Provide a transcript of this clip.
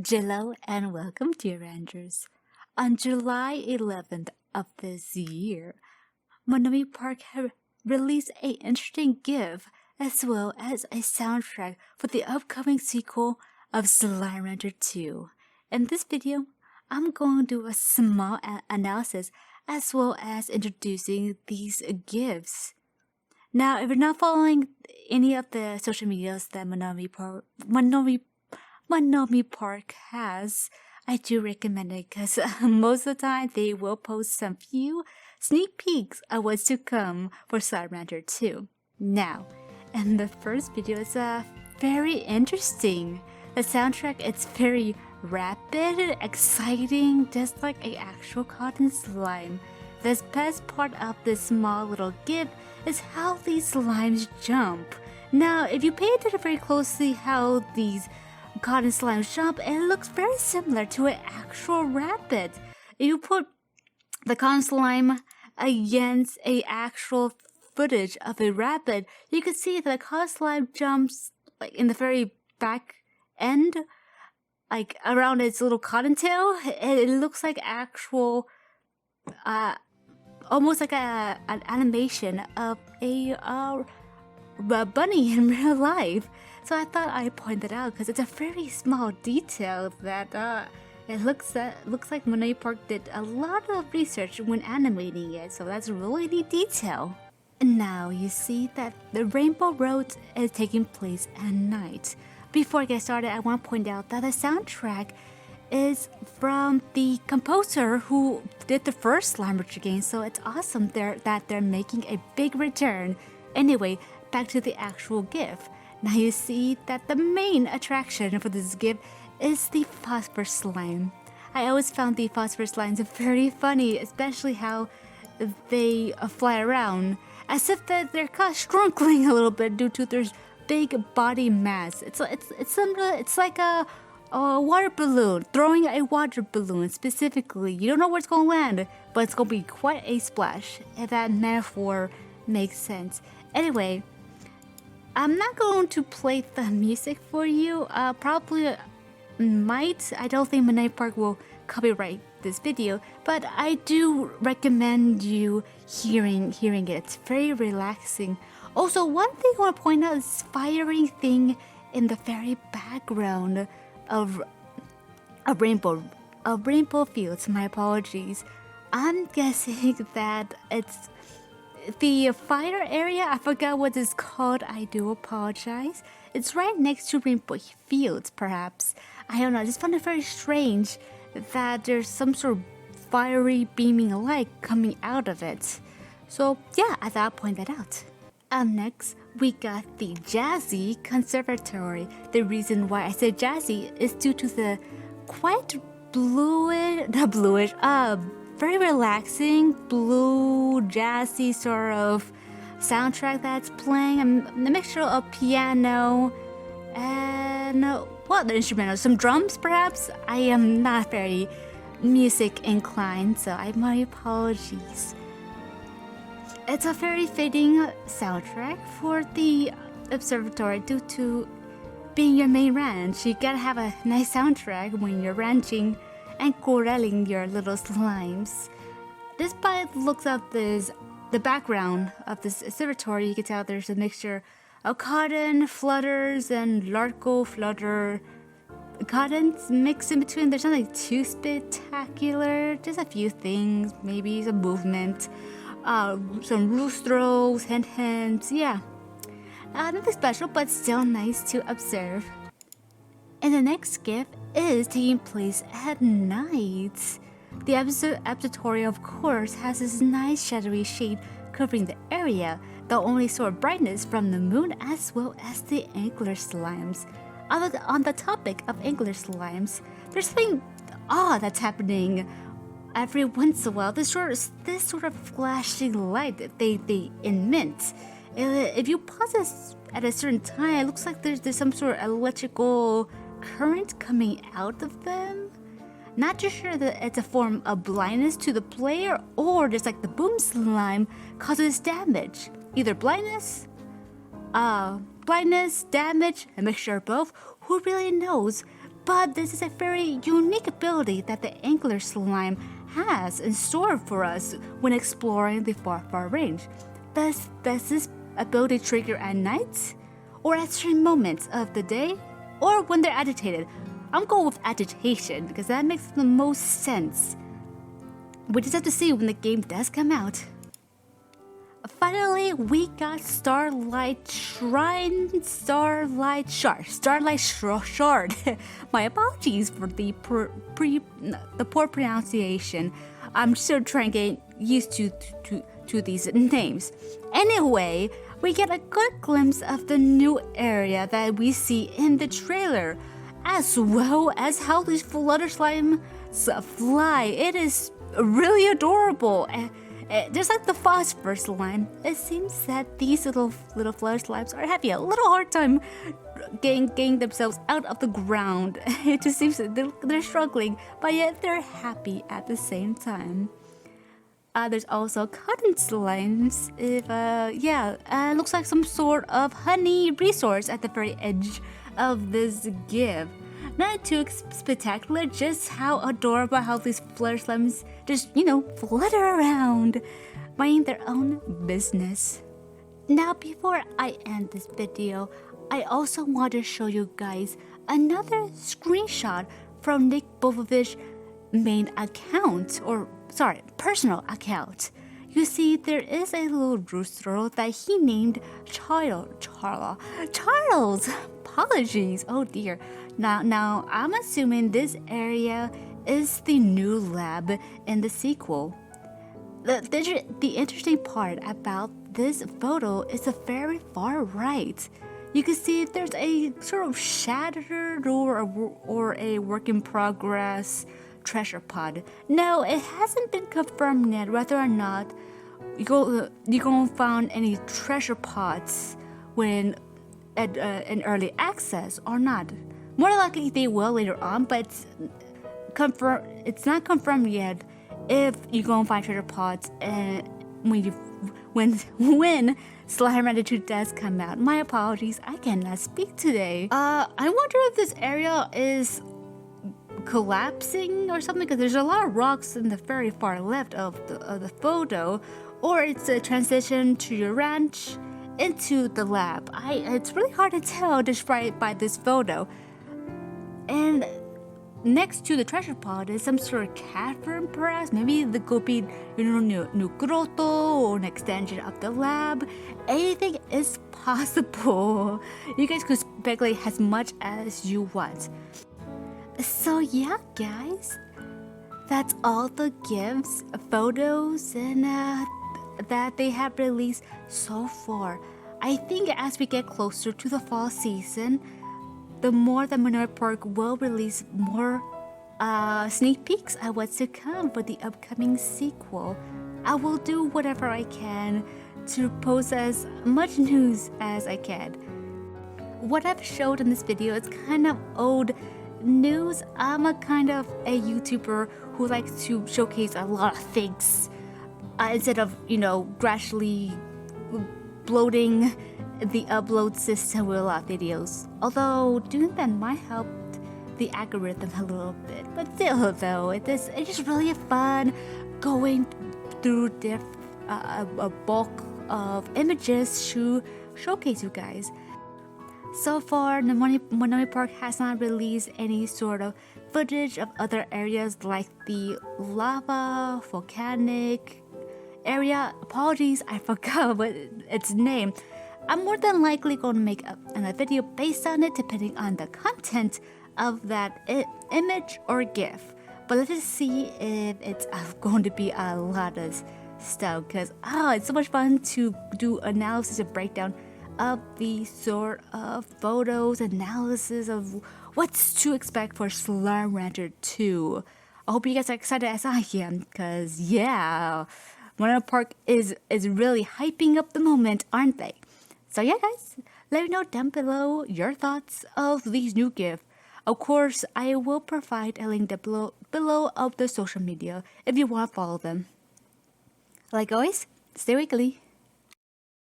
Jello and welcome, dear Rangers. On July 11th of this year, Monomi Park have released a interesting gift as well as a soundtrack for the upcoming sequel of Slime Rancher 2. In this video, I'm going to do a small analysis as well as introducing these gifts. Now, if you're not following any of the social medias that Monomi Park has, I do recommend it because most of the time they will post some few sneak peeks of what's to come for Slime Rancher 2. Now, in the first video, it's very interesting. The soundtrack is very rapid, exciting, just like an actual cotton slime. The best part of this small little gift is how these slimes jump. Now, if you pay attention very closely how these cotton slimes jump, it looks very similar to an actual rabbit. If you put the cotton slime against a actual footage of a rabbit, you can see that the cotton slime jumps like in the very back end, like around its little cottontail. It looks like actual, almost like an animation of a bunny in real life. So I thought I'd point that out because it's a very small detail that it looks like Monomi Park did a lot of research when animating it. So that's a really neat detail. And now you see that the Rainbow Road is taking place at night. Before I get started, I want to point out that the soundtrack is from the composer who did the first Slime Rancher game. So it's awesome that they're making a big return. Anyway, back to the actual gift. Now you see that the main attraction for this gift is the phosphor slime. I always found the phosphor slimes very funny, especially how they fly around as if that they're kind of struggling a little bit due to their big body mass. It's like a water balloon, throwing a water balloon specifically. You don't know where it's going to land, but it's going to be quite a splash, if that metaphor makes sense. Anyway, I'm not going to play the music for you. Probably might. I don't think Monomi Park will copyright this video, but I do recommend you hearing it. It's very relaxing. Also, one thing I want to point out is firing thing in the very background of a rainbow fields. My apologies. I'm guessing that it's the fire area. I forgot what it's called. I do apologize. It's right next to Rainbow Fields, perhaps. I don't know. I just found it very strange that there's some sort of fiery beaming light coming out of it. So yeah, I thought I'd point that out. Next, we got the Jazzy Conservatory. The reason why I say jazzy is due to the quite very relaxing, blue, jazzy sort of soundtrack that's playing. A mixture of piano and what the instrumental? Some drums, perhaps? I am not very music inclined, so my apologies. It's a very fitting soundtrack for the observatory due to being your main ranch. You gotta have a nice soundtrack when you're ranching and corralling your little slimes. Despite the looks of the background of this observatory, you can tell there's a mixture of cotton flutters and larco flutter cottons mixed in between. There's nothing too spectacular, just a few things, maybe some movement, some roostros, hens, yeah. Nothing special, but still nice to observe. And the next gift is taking place at night. The observatory, of course, has this nice shadowy shade covering the area, the only source of brightness from the moon as well as the angler slimes. On the topic of angler slimes, there's something odd that's happening every once in a while. This sort of flashing light that they emit. If you pause this at a certain time, it looks like there's some sort of electrical current coming out of them. Not too sure that it's a form of blindness to the player or just like the boom slime causes damage. Either blindness, damage, a mixture of both. Who really knows? But this is a very unique ability that the Angler Slime has in store for us when exploring the far range. Does this ability trigger at night? Or at certain moments of the day? Or when they're agitated? I'm going with agitation because that makes the most sense. We just have to see when the game does come out. Finally, we got Starlight Shrine, Starlight Shard. My apologies for the poor pronunciation. I'm still trying to get used to these names. Anyway, we get a good glimpse of the new area that we see in the trailer, as well as how these flutter slimes fly. It is really adorable. Just like the phosphor slime, it seems that these little flutter slimes are having a little hard time getting themselves out of the ground. It just seems that they're struggling, but yet they're happy at the same time. There's also cotton slimes. Looks like some sort of honey resource at the very edge of this gift. Not too spectacular, just how adorable how these flutter slimes just, flutter around, minding their own business. Now, before I end this video, I also want to show you guys another screenshot from Nick Bovovich's main account, personal account. You see, there is a little rooster that he named Charles. Apologies. Oh dear. Now I'm assuming this area is the new lab in the sequel. The interesting part about this photo is the very far right. You can see there's a sort of shattered or a work in progress treasure pod. No, it hasn't been confirmed yet whether or not you're gonna find any treasure pods when in early access or not. More likely they will later on, but it's not confirmed yet if you're gonna find treasure pods when Slime Rancher 2 does come out. My apologies, I cannot speak today. I wonder if this area is collapsing or something, because there's a lot of rocks in the very far left of the photo, or it's a transition to your ranch into the lab. It's really hard to tell just by this photo. And next to the treasure pod is some sort of cavern, perhaps. Maybe there could be new grotto or an extension of the lab. Anything is possible. You guys could speculate as much as you want. So yeah, guys, that's all the gifts, photos, and that they have released so far. I think as we get closer to the fall season, the more that Monterey Park will release more sneak peeks at what's to come for the upcoming sequel. I will do whatever I can to post as much news as I can. What I've showed in this video is kind of old news. I'm a kind of a YouTuber who likes to showcase a lot of things instead of, gradually bloating the upload system with a lot of videos. Although doing that might help the algorithm a little bit, but still though, it's just really fun going through a bulk of images to showcase you guys. So far, Monterey Park has not released any sort of footage of other areas like the lava volcanic area. Apologies, I forgot what its name. I'm more than likely going to make a video based on it depending on the content of that image or GIF. But let's just see if it's going to be a lot of stuff, because it's so much fun to do analysis and breakdown of the sort of photos, analysis of what's to expect for Slime Rancher 2. I hope you guys are excited as I am, because yeah, Monterey Park is really hyping up the moment, aren't they? So yeah, guys, let me know down below your thoughts of these new gifts. Of course, I will provide a link below of the social media if you want to follow them. Like always, stay wiggly.